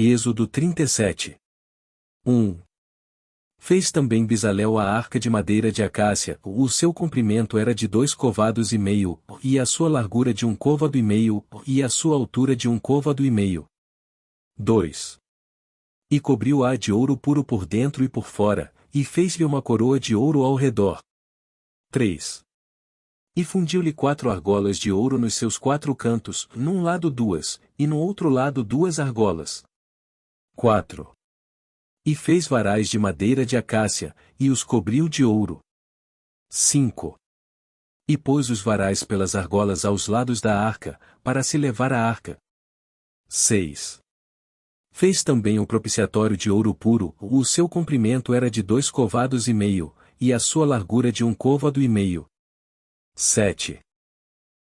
Êxodo 37. 1. Fez também Bezalel a arca de madeira de acácia, o seu comprimento era de 2 côvados e meio, e a sua largura de 1 côvado e meio, e a sua altura de 1 côvado e meio. 2. E cobriu-a de ouro puro por dentro e por fora, e fez-lhe uma coroa de ouro ao redor. 3. E fundiu-lhe 4 argolas de ouro nos seus 4 cantos, num lado 2, e no outro lado 2 argolas. 4. E fez varais de madeira de acácia, e os cobriu de ouro. 5. E pôs os varais pelas argolas aos lados da arca, para se levar a arca. 6. Fez também o propiciatório de ouro puro, o seu comprimento era de 2 côvados e meio, e a sua largura de 1 côvado e meio. 7.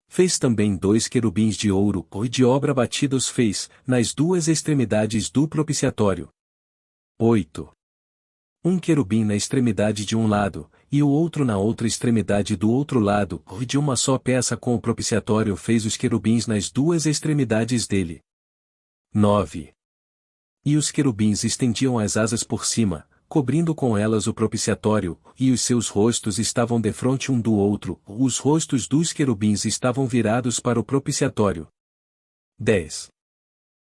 Fez também 2 querubins de ouro, e de obra batida os fez, nas 2 extremidades do propiciatório. 8. Um querubim na extremidade de um lado, e o outro na outra extremidade do outro lado, e de uma só peça com o propiciatório fez os querubins nas 2 extremidades dele. 9. E os querubins estendiam as asas por cima, cobrindo com elas o propiciatório, e os seus rostos estavam defronte um do outro, os rostos dos querubins estavam virados para o propiciatório. 10.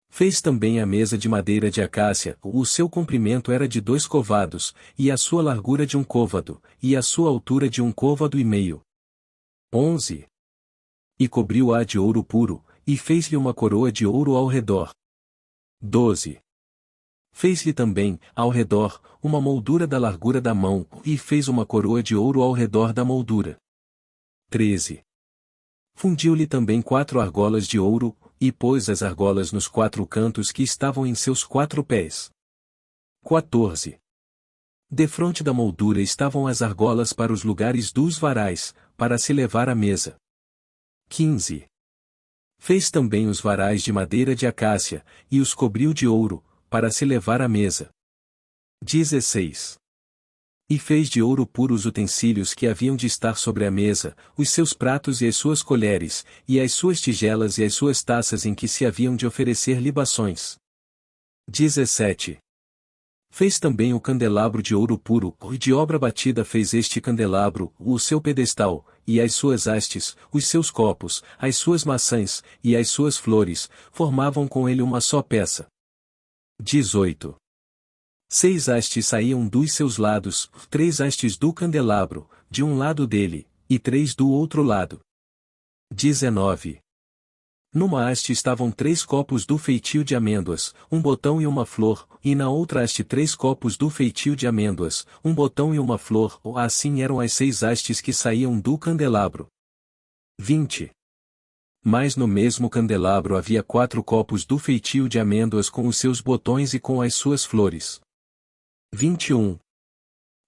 Fez também a mesa de madeira de acácia, o seu comprimento era de 2 côvados, e a sua largura de 1 côvado, e a sua altura de 1 côvado e meio. 11. E cobriu-a de ouro puro, e fez-lhe uma coroa de ouro ao redor. 12. Fez-lhe também, ao redor, uma moldura da largura da mão, e fez uma coroa de ouro ao redor da moldura. 13. Fundiu-lhe também 4 argolas de ouro, e pôs as argolas nos 4 cantos que estavam em seus 4 pés. 14. Defronte da moldura estavam as argolas para os lugares dos varais, para se levar à mesa. 15. Fez também os varais de madeira de acácia, e os cobriu de ouro, para se levar à mesa. 16. E fez de ouro puro os utensílios que haviam de estar sobre a mesa, os seus pratos e as suas colheres, e as suas tigelas e as suas taças em que se haviam de oferecer libações. 17. Fez também o candelabro de ouro puro, e de obra batida fez este candelabro, o seu pedestal, e as suas hastes, os seus copos, as suas maçãs, e as suas flores, formavam com ele uma só peça. 18. 6 hastes saíam dos seus lados, 3 hastes do candelabro, de um lado dele, e 3 do outro lado. 19. Numa haste estavam 3 copos do feitio de amêndoas, um botão e uma flor, e na outra haste 3 copos do feitio de amêndoas, um botão e uma flor, assim eram as 6 hastes que saíam do candelabro. 20. Mas no mesmo candelabro havia 4 copos do feitio de amêndoas com os seus botões e com as suas flores. 21.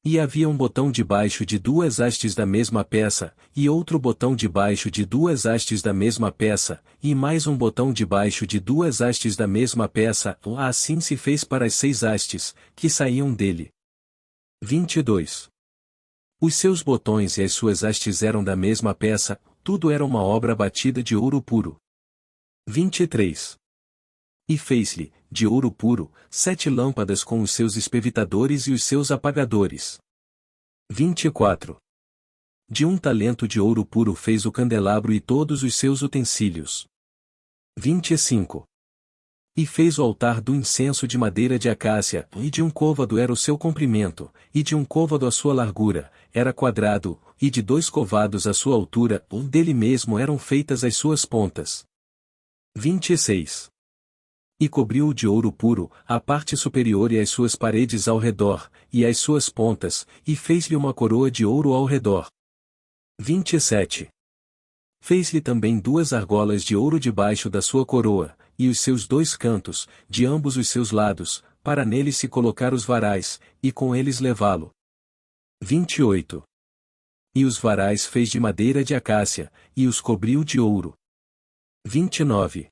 E havia um botão debaixo de 2 hastes da mesma peça, e outro botão debaixo de 2 hastes da mesma peça, e mais um botão debaixo de 2 hastes da mesma peça, assim se fez para as 6 hastes, que saíam dele. 22. Os seus botões e as suas hastes eram da mesma peça, tudo era uma obra batida de ouro puro. 23. E fez-lhe, de ouro puro, 7 lâmpadas com os seus espevitadores e os seus apagadores. 24. De 1 talento de ouro puro fez o candelabro e todos os seus utensílios. 25. E fez o altar do incenso de madeira de acácia, e de 1 côvado era o seu comprimento, e de 1 côvado a sua largura, era quadrado, e de 2 côvados a sua altura, dele mesmo eram feitas as suas pontas. 26. E cobriu-o de ouro puro, a parte superior e as suas paredes ao redor, e as suas pontas, e fez-lhe uma coroa de ouro ao redor. 27. Fez-lhe também 2 argolas de ouro debaixo da sua coroa, e os seus 2 cantos, de ambos os seus lados, para neles se colocar os varais, e com eles levá-lo. 28. E os varais fez de madeira de acácia, e os cobriu de ouro. 29.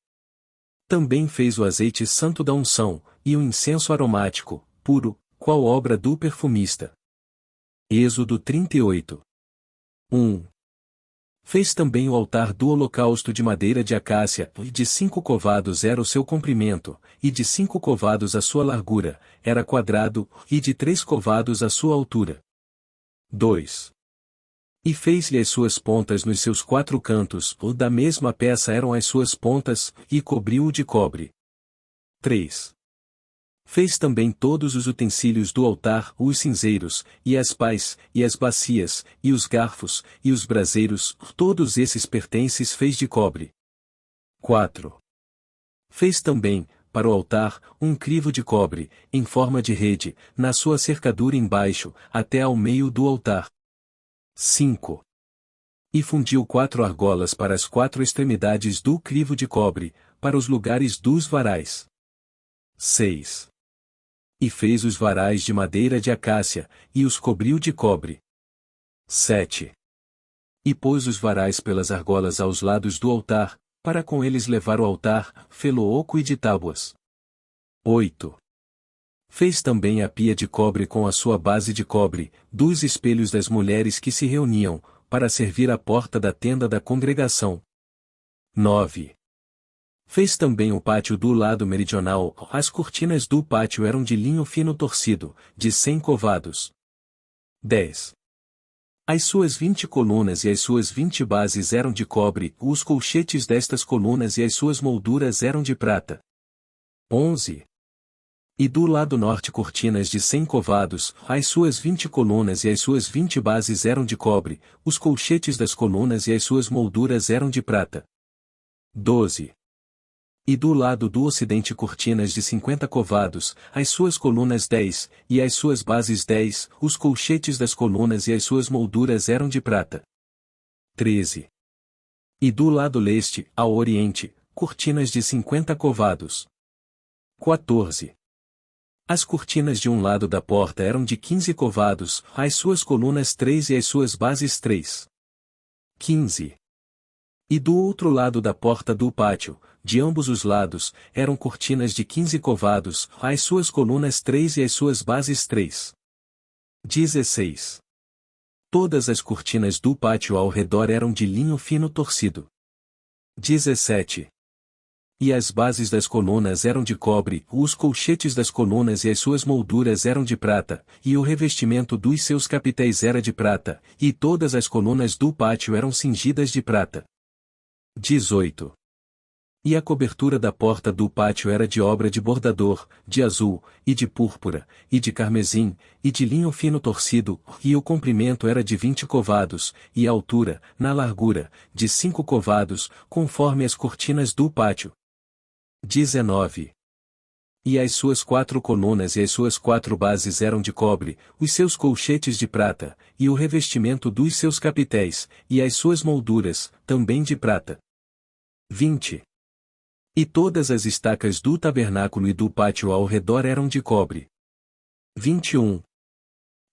Também fez o azeite santo da unção, e o incenso aromático, puro, qual obra do perfumista. Êxodo 38. 1. Fez também o altar do holocausto de madeira de acácia, e de 5 covados era o seu comprimento, e de 5 covados a sua largura, era quadrado, e de 3 covados a sua altura. 2. E fez-lhe as suas pontas nos seus 4 cantos, da mesma peça eram as suas pontas, e cobriu-o de cobre. 3. Fez também todos os utensílios do altar, os cinzeiros, e as pás, e as bacias, e os garfos, e os braseiros, todos esses pertences fez de cobre. 4. Fez também, para o altar, um crivo de cobre, em forma de rede, na sua cercadura embaixo, até ao meio do altar. 5. E fundiu 4 argolas para as 4 extremidades do crivo de cobre, para os lugares dos varais. 6. E fez os varais de madeira de acácia, e os cobriu de cobre. 7. E pôs os varais pelas argolas aos lados do altar, para com eles levar o altar, fê-lo oco e de tábuas. 8. Fez também a pia de cobre com a sua base de cobre, dos espelhos das mulheres que se reuniam, para servir à porta da tenda da congregação. 9. Fez também o pátio do lado meridional, as cortinas do pátio eram de linho fino torcido, de 100 covados. 10. As suas 20 colunas e as suas 20 bases eram de cobre, os colchetes destas colunas e as suas molduras eram de prata. 11. E do lado norte cortinas de 100 covados, as suas 20 colunas e as suas 20 bases eram de cobre, os colchetes das colunas e as suas molduras eram de prata. 12. E do lado do ocidente cortinas de 50 covados, as suas colunas 10, e as suas bases 10, os colchetes das colunas e as suas molduras eram de prata. 13. E do lado leste, ao oriente, cortinas de 50 covados. 14. As cortinas de um lado da porta eram de 15 covados, as suas colunas 3 e as suas bases 3. 15. E do outro lado da porta do pátio, de ambos os lados, eram cortinas de 15 covados, as suas colunas 3 e as suas bases 3. 16. Todas as cortinas do pátio ao redor eram de linho fino torcido. 17. E as bases das colunas eram de cobre, os colchetes das colunas e as suas molduras eram de prata, e o revestimento dos seus capitéis era de prata, e todas as colunas do pátio eram cingidas de prata. 18. E a cobertura da porta do pátio era de obra de bordador, de azul, e de púrpura, e de carmesim, e de linho fino torcido, e o comprimento era de 20 covados, e a altura, na largura, de 5 covados, conforme as cortinas do pátio. 19. E as suas 4 colunas e as suas 4 bases eram de cobre, os seus colchetes de prata, e o revestimento dos seus capitéis, e as suas molduras, também de prata. 20. E todas as estacas do tabernáculo e do pátio ao redor eram de cobre. 21.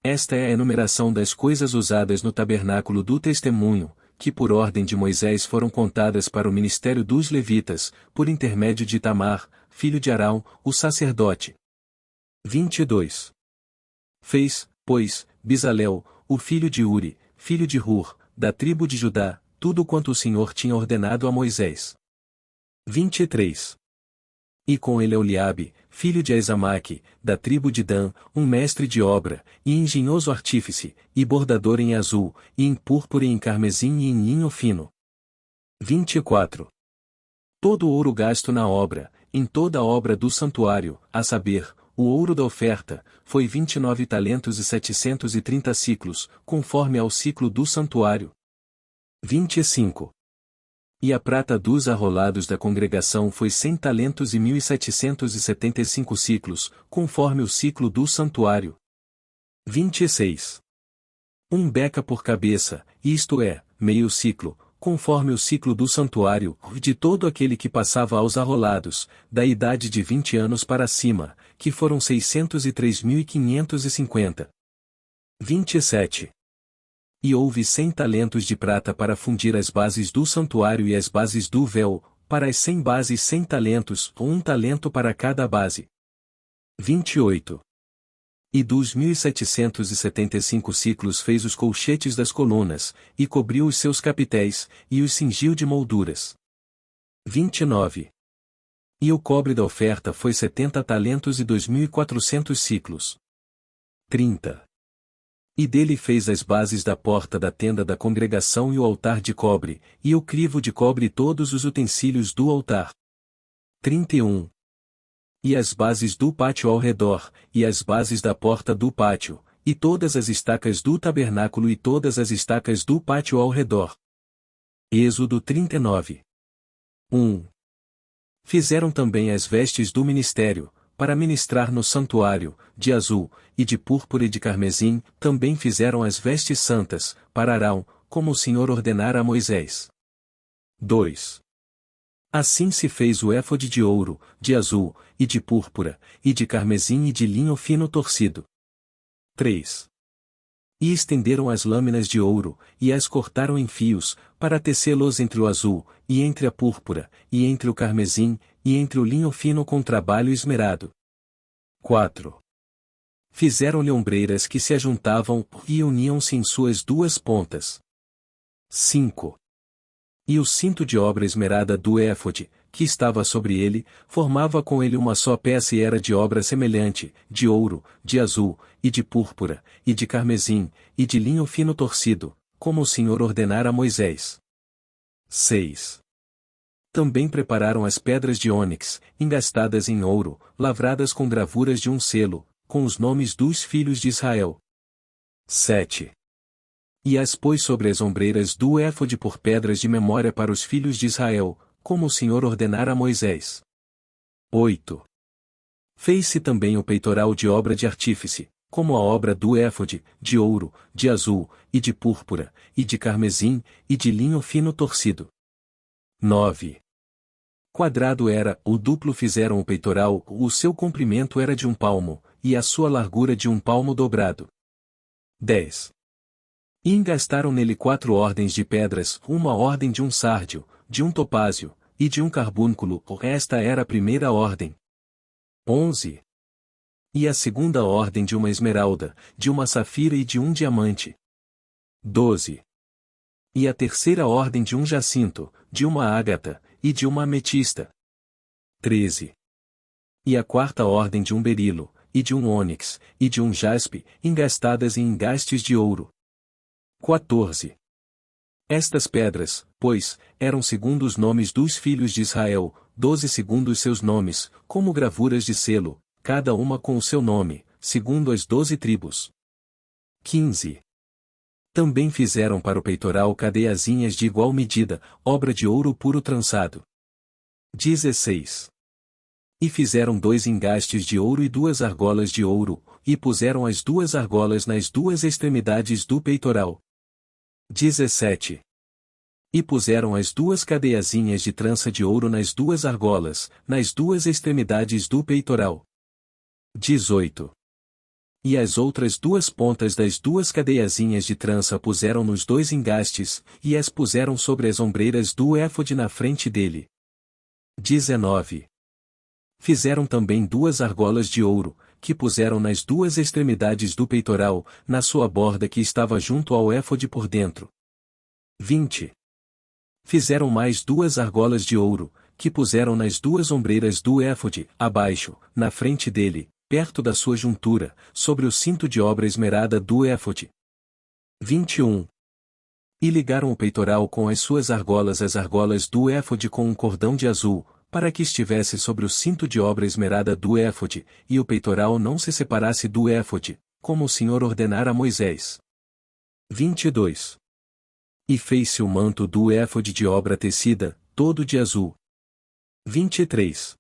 Esta é a enumeração das coisas usadas no tabernáculo do testemunho, que por ordem de Moisés foram contadas para o ministério dos levitas, por intermédio de Itamar, filho de Arão, o sacerdote. 22. Fez, pois, Bezalel, o filho de Uri, filho de Hur, da tribo de Judá, tudo quanto o Senhor tinha ordenado a Moisés. 23. E com ele Eliabe, filho de Aizamaque, da tribo de Dan, um mestre de obra, e engenhoso artífice, e bordador em azul, e em púrpura e em carmesim e em linho fino. 24. Todo o ouro gasto na obra, em toda a obra do santuário, a saber, o ouro da oferta, foi 29 talentos e 730 siclos, conforme ao ciclo do santuário. 25. E a prata dos arrolados da congregação foi 100 talentos e 1.775 ciclos, conforme o ciclo do santuário. 26. Um beca por cabeça, isto é, meio ciclo, conforme o ciclo do santuário, de todo aquele que passava aos arrolados, da idade de 20 anos para cima, que foram 603.550. 27. E houve 100 talentos de prata para fundir as bases do santuário e as bases do véu, para as 100 bases 100 talentos, ou 1 talento para cada base. 28. E dos 1775 ciclos fez os colchetes das colunas, e cobriu os seus capitéis, e os cingiu de molduras. 29. E o cobre da oferta foi 70 talentos e 2.400 ciclos. 30. E dele fez as bases da porta da tenda da congregação e o altar de cobre, e o crivo de cobre e todos os utensílios do altar. 31. E as bases do pátio ao redor, e as bases da porta do pátio, e todas as estacas do tabernáculo e todas as estacas do pátio ao redor. Êxodo 39. 1. Fizeram também as vestes do ministério, para ministrar no santuário, de azul, e de púrpura e de carmesim, também fizeram as vestes santas, para Arão, como o Senhor ordenara a Moisés. 2. Assim se fez o éfode de ouro, de azul, e de púrpura, e de carmesim e de linho fino torcido. 3. E estenderam as lâminas de ouro, e as cortaram em fios, para tecê-los entre o azul, e entre a púrpura, e entre o carmesim, e entre o linho fino com trabalho esmerado. 4. Fizeram-lhe ombreiras que se ajuntavam, e uniam-se em suas duas pontas. 5. E o cinto de obra esmerada do éfode, que estava sobre ele, formava com ele uma só peça e era de obra semelhante, de ouro, de azul, e de púrpura, e de carmesim, e de linho fino torcido, como o Senhor ordenara a Moisés. 6. Também prepararam as pedras de ônix, engastadas em ouro, lavradas com gravuras de um selo, com os nomes dos filhos de Israel. 7. E as pôs sobre as ombreiras do éfode por pedras de memória para os filhos de Israel, como o Senhor ordenara a Moisés. 8. Fez-se também o peitoral de obra de artífice, como a obra do éfode, de ouro, de azul, e de púrpura, e de carmesim, e de linho fino torcido. 9. Quadrado era, o duplo fizeram o peitoral, o seu comprimento era de 1 palmo, e a sua largura de 1 palmo dobrado. 10. E engastaram nele 4 ordens de pedras, uma ordem de um sárdio, de um topázio, e de um carbúnculo, esta era a primeira ordem. 11. E a segunda ordem de uma esmeralda, de uma safira e de um diamante. 12. E a terceira ordem de um jacinto, de uma ágata, e de uma ametista. 13. E a quarta ordem de um berilo, e de um ônix, e de um jaspe, engastadas em engastes de ouro. 14. Estas pedras, pois, eram segundo os nomes dos filhos de Israel, 12 segundo os seus nomes, como gravuras de selo, cada uma com o seu nome, segundo as 12 tribos. 15. Também fizeram para o peitoral cadeiazinhas de igual medida, obra de ouro puro trançado. 16. E fizeram 2 engastes de ouro e 2 argolas de ouro, e puseram as 2 argolas nas 2 extremidades do peitoral. 17. E puseram as 2 cadeiazinhas de trança de ouro nas 2 argolas, nas 2 extremidades do peitoral. 18. E as outras 2 pontas das 2 cadeiazinhas de trança puseram nos 2 engastes, e as puseram sobre as ombreiras do éfode na frente dele. 19. Fizeram também 2 argolas de ouro, que puseram nas 2 extremidades do peitoral, na sua borda que estava junto ao éfode por dentro. 20. Fizeram mais 2 argolas de ouro, que puseram nas 2 ombreiras do éfode, abaixo, na frente dele, perto da sua juntura, sobre o cinto de obra esmerada do éfode. 21. E ligaram o peitoral com as suas argolas às argolas do éfode com um cordão de azul, para que estivesse sobre o cinto de obra esmerada do éfode, e o peitoral não se separasse do éfode, como o Senhor ordenara a Moisés. 22. E fez-se o manto do éfode de obra tecida, todo de azul. 23.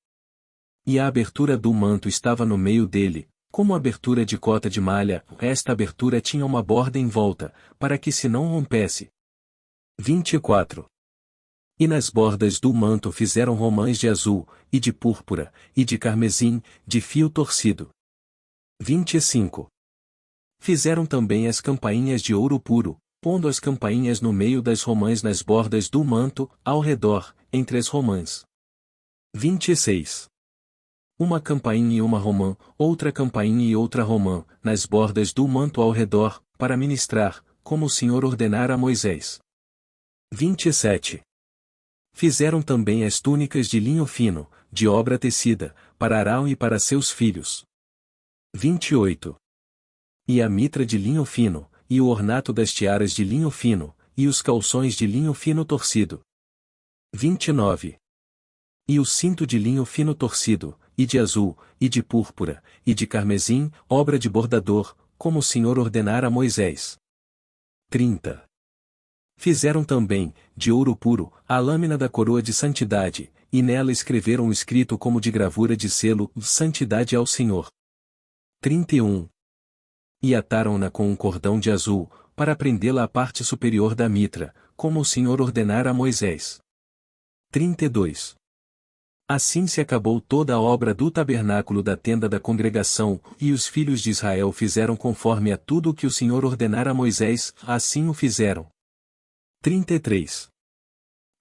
E a abertura do manto estava no meio dele, como abertura de cota de malha, esta abertura tinha uma borda em volta, para que se não rompesse. 24. E nas bordas do manto fizeram romãs de azul, e de púrpura, e de carmesim, de fio torcido. 25. Fizeram também as campainhas de ouro puro, pondo as campainhas no meio das romãs nas bordas do manto, ao redor, entre as romãs. 26. uma campainha e uma romã, outra campainha e outra romã, nas bordas do manto ao redor, para ministrar, como o Senhor ordenara a Moisés. 27. Fizeram também as túnicas de linho fino, de obra tecida, para Arão e para seus filhos. 28. E a mitra de linho fino, e o ornato das tiaras de linho fino, e os calções de linho fino torcido. 29. E o cinto de linho fino torcido, e de azul, e de púrpura, e de carmesim, obra de bordador, como o Senhor ordenara a Moisés. 30. Fizeram também, de ouro puro, a lâmina da coroa de santidade, e nela escreveram um escrito como de gravura de selo, santidade ao Senhor. 31. E ataram-na com um cordão de azul, para prendê-la à parte superior da mitra, como o Senhor ordenara a Moisés. 32. Assim se acabou toda a obra do tabernáculo da tenda da congregação, e os filhos de Israel fizeram conforme a tudo o que o Senhor ordenara a Moisés, assim o fizeram. 33.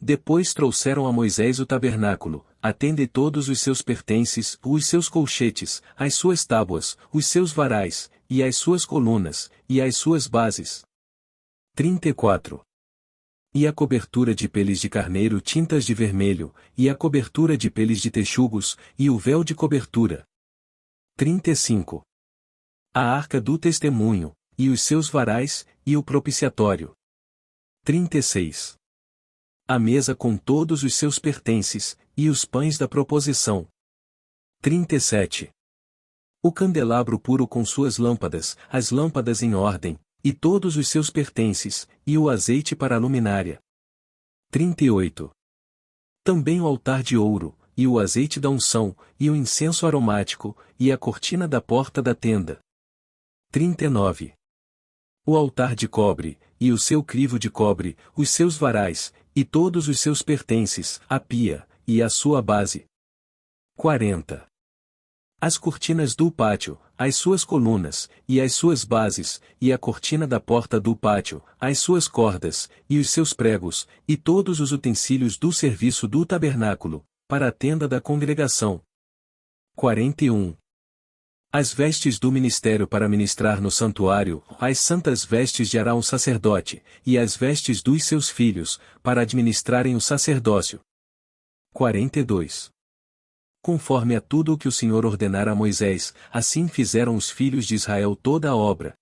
Depois trouxeram a Moisés o tabernáculo, a tenda e todos os seus pertences, os seus colchetes, as suas tábuas, os seus varais, e as suas colunas, e as suas bases. 34. E a cobertura de peles de carneiro tintas de vermelho, e a cobertura de peles de texugos, e o véu de cobertura. 35. A arca do testemunho, e os seus varais, e o propiciatório. 36. A mesa com todos os seus pertences, e os pães da proposição. 37. O candelabro puro com suas lâmpadas, as lâmpadas em ordem, e todos os seus pertences, e o azeite para a luminária. 38. Também o altar de ouro, e o azeite da unção, e o incenso aromático, e a cortina da porta da tenda. 39. O altar de cobre, e o seu crivo de cobre, os seus varais, e todos os seus pertences, a pia, e a sua base. 40. As cortinas do pátio, as suas colunas, e as suas bases, e a cortina da porta do pátio, as suas cordas, e os seus pregos, e todos os utensílios do serviço do tabernáculo, para a tenda da congregação. 41. As vestes do ministério para ministrar no santuário, as santas vestes de Arão sacerdote, e as vestes dos seus filhos, para administrarem o sacerdócio. 42. Conforme a tudo o que o Senhor ordenara a Moisés, assim fizeram os filhos de Israel toda a obra.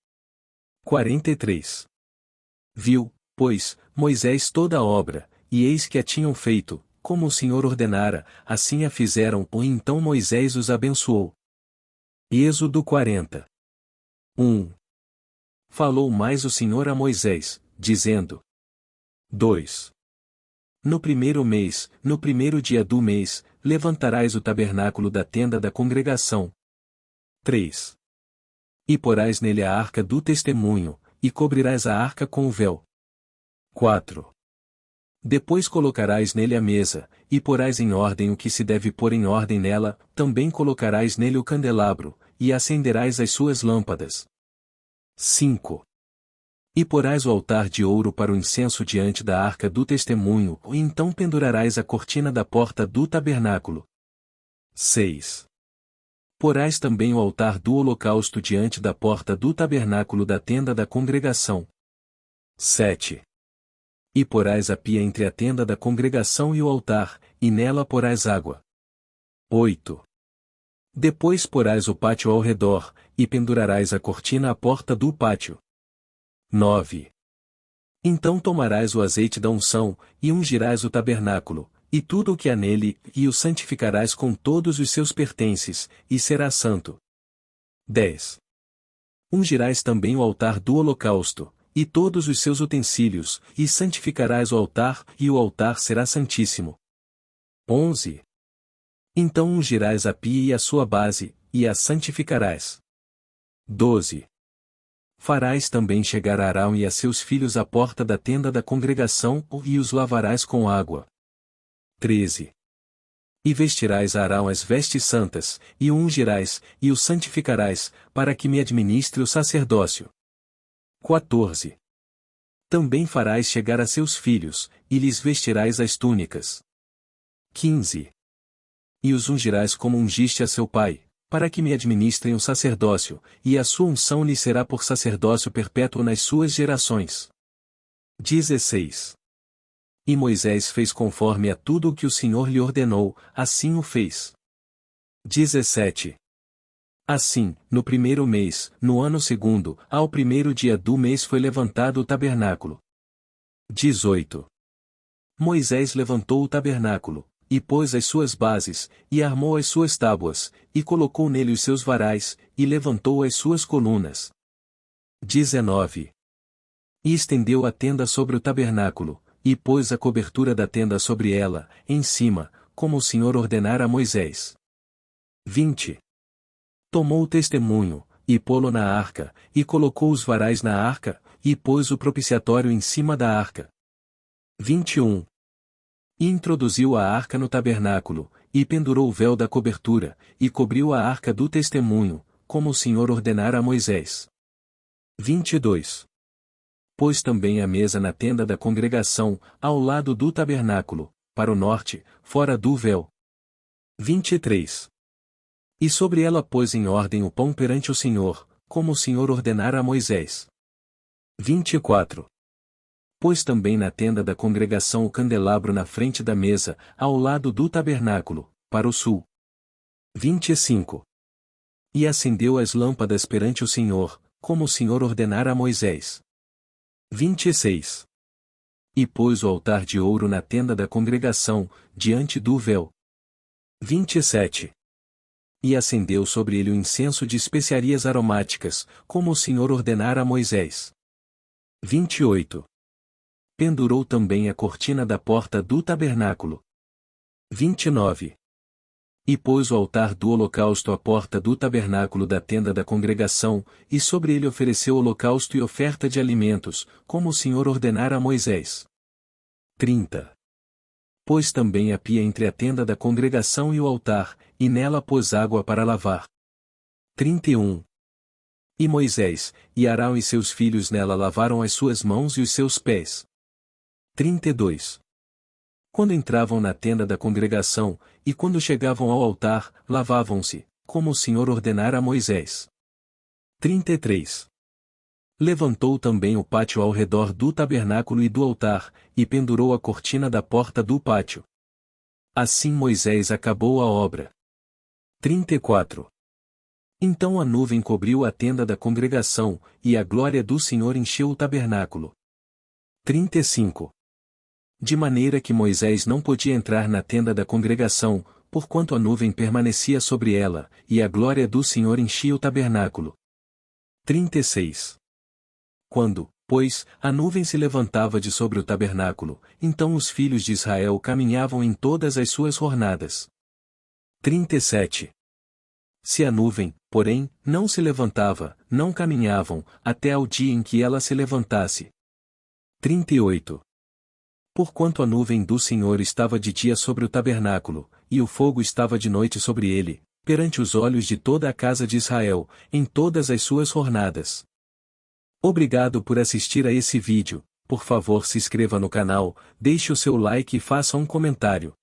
43. Viu, pois, Moisés toda a obra, e eis que a tinham feito, como o Senhor ordenara, assim a fizeram, e então Moisés os abençoou. Êxodo 40. 1. Falou mais o Senhor a Moisés, dizendo: 2. No primeiro mês, no primeiro dia do mês, levantarás o tabernáculo da tenda da congregação. 3. E porás nele a arca do testemunho, e cobrirás a arca com o véu. 4. Depois colocarás nele a mesa, e porás em ordem o que se deve pôr em ordem nela, também colocarás nele o candelabro, e acenderás as suas lâmpadas. 5. E porás o altar de ouro para o incenso diante da arca do testemunho, e então pendurarás a cortina da porta do tabernáculo. 6. Porás também o altar do holocausto diante da porta do tabernáculo da tenda da congregação. 7. E porás a pia entre a tenda da congregação e o altar, e nela porás água. 8. Depois porás o pátio ao redor, e pendurarás a cortina à porta do pátio. 9. Então tomarás o azeite da unção, e ungirás o tabernáculo, e tudo o que há nele, e o santificarás com todos os seus pertences, e será santo. 10. Ungirás também o altar do holocausto, e todos os seus utensílios, e santificarás o altar, e o altar será santíssimo. 11. Então ungirás a pia e a sua base, e a santificarás. 12. Farás também chegar a Arão e a seus filhos à porta da tenda da congregação, e os lavarás com água. 13. E vestirás a Arão as vestes santas, e o ungirás, e o santificarás, para que me administre o sacerdócio. 14. Também farás chegar a seus filhos, e lhes vestirás as túnicas. 15. e os ungirás como ungiste a seu pai, para que me administrem o sacerdócio, e a sua unção lhe será por sacerdócio perpétuo nas suas gerações. 16. E Moisés fez conforme a tudo o que o Senhor lhe ordenou, assim o fez. 17. Assim, no primeiro mês, no ano segundo, ao primeiro dia do mês foi levantado o tabernáculo. 18. Moisés levantou o tabernáculo, e pôs as suas bases, e armou as suas tábuas, e colocou nele os seus varais, e levantou as suas colunas. 19. E estendeu a tenda sobre o tabernáculo, e pôs a cobertura da tenda sobre ela, em cima, como o Senhor ordenara a Moisés. 20. Tomou o testemunho, e pô-lo na arca, e colocou os varais na arca, e pôs o propiciatório em cima da arca. 21. E introduziu a arca no tabernáculo, e pendurou o véu da cobertura, e cobriu a arca do testemunho, como o Senhor ordenara a Moisés. 22. Pôs também a mesa na tenda da congregação, ao lado do tabernáculo, para o norte, fora do véu. 23. E sobre ela pôs em ordem o pão perante o Senhor, como o Senhor ordenara a Moisés. 24. Pôs também na tenda da congregação o candelabro na frente da mesa, ao lado do tabernáculo, para o sul. 25. E acendeu as lâmpadas perante o Senhor, como o Senhor ordenara a Moisés. 26. E pôs o altar de ouro na tenda da congregação, diante do véu. 27. E acendeu sobre ele o incenso de especiarias aromáticas, como o Senhor ordenara a Moisés. 28. Pendurou também a cortina da porta do tabernáculo. 29. E pôs o altar do holocausto à porta do tabernáculo da tenda da congregação, e sobre ele ofereceu holocausto e oferta de alimentos, como o Senhor ordenara a Moisés. 30. Pôs também a pia entre a tenda da congregação e o altar, e nela pôs água para lavar. 31. E Moisés, e Arão e seus filhos nela lavaram as suas mãos e os seus pés. 32. Quando entravam na tenda da congregação, e quando chegavam ao altar, lavavam-se, como o Senhor ordenara a Moisés. 33. Levantou também o pátio ao redor do tabernáculo e do altar, e pendurou a cortina da porta do pátio. Assim Moisés acabou a obra. 34. Então a nuvem cobriu a tenda da congregação, e a glória do Senhor encheu o tabernáculo. 35. De maneira que Moisés não podia entrar na tenda da congregação, porquanto a nuvem permanecia sobre ela, e a glória do Senhor enchia o tabernáculo. 36. Quando, pois, a nuvem se levantava de sobre o tabernáculo, então os filhos de Israel caminhavam em todas as suas jornadas. 37. Se a nuvem, porém, não se levantava, não caminhavam, até ao dia em que ela se levantasse. 38. Porquanto a nuvem do Senhor estava de dia sobre o tabernáculo, e o fogo estava de noite sobre ele, perante os olhos de toda a casa de Israel, em todas as suas jornadas. Obrigado por assistir a esse vídeo, por favor se inscreva no canal, deixe o seu like e faça um comentário.